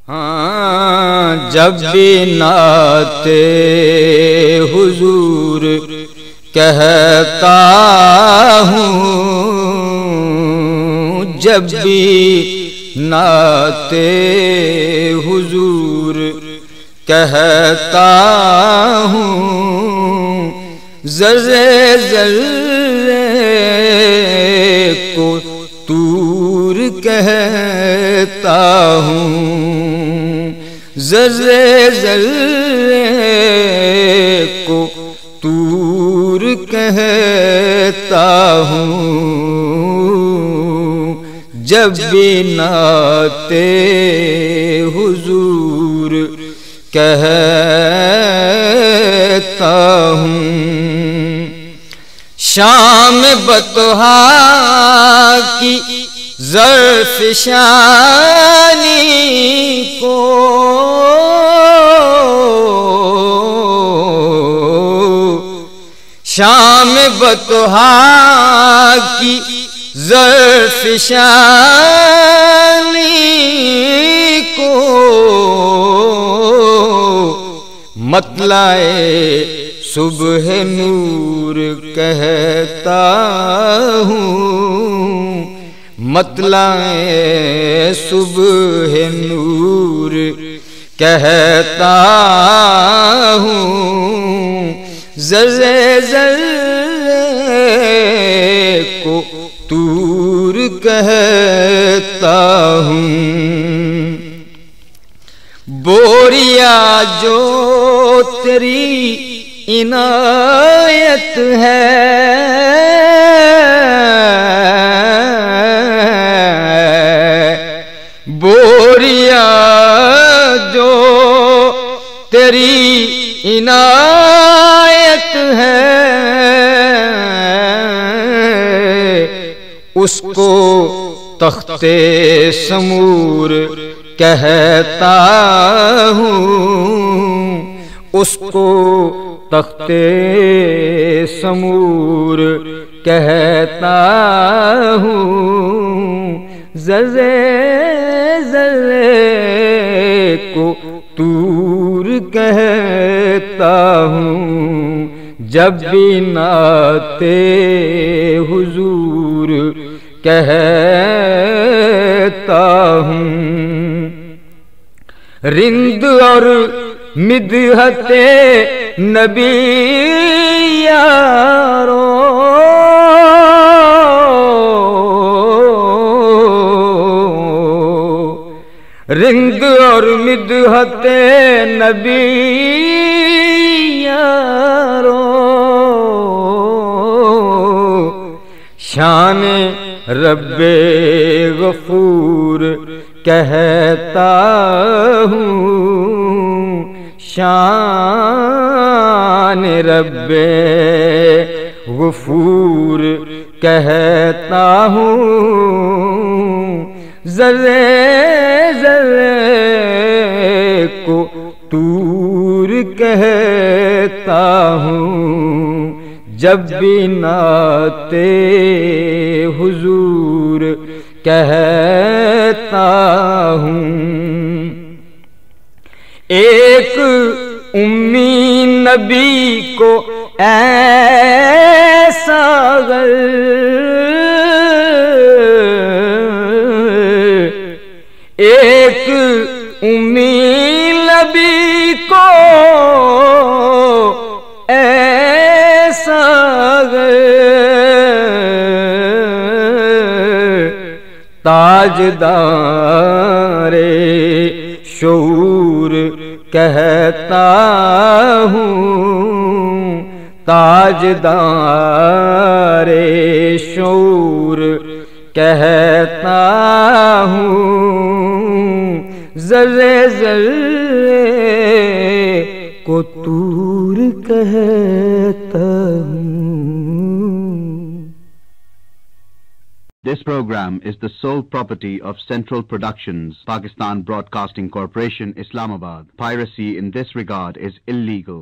ہاں جب بھی نعت حضور کہتا ہوں، جب بھی نعت حضور کہتا ہوں، ذرے ذرے کو طور کہتا ہوں، ذرے ذرے کو طور کہتا ہوں، جب بھی نعت حضور کہتا ہوں۔ شام بطحا کی ظرف شانی کو شام بطحا کی ظرف شانی کو مطلع صبح نور کہتا ہوں، مطلع صبح نور کہتا ہوں، ذرے ذرے کو طور کہتا ہوں۔ بوریا جو تیری عنایت ہے، بوریا جو تیری عنایت ہے، اس کو تخت سمور کہتا ہوں، اس کو تخت سمور کہتا ہوں، ذرے ذرے کو طور کہتا ہوں، جب بھی نعت حضور کہتا ہوں۔ رند اور مدحت نبی یارو، رند اور مدحت نبی یارو، شان رب غفور کہتا ہوں، شان رب غفور کہتا ہوں، ذرے ذرے کو طور کہتا ہوں، جب بھی نعت حضور کہتا ہوں۔ ایک امی نبی کو ایسا گر ایک امی نبی کو ایسا گر تاجدار شعور کہتا ہوں، تاجدار شعور کہتا ہوں، ذرے ذرے کو طور کہتا ہوں۔ This program is the sole property of Central Productions, Pakistan Broadcasting Corporation, Islamabad. Piracy in this regard is illegal.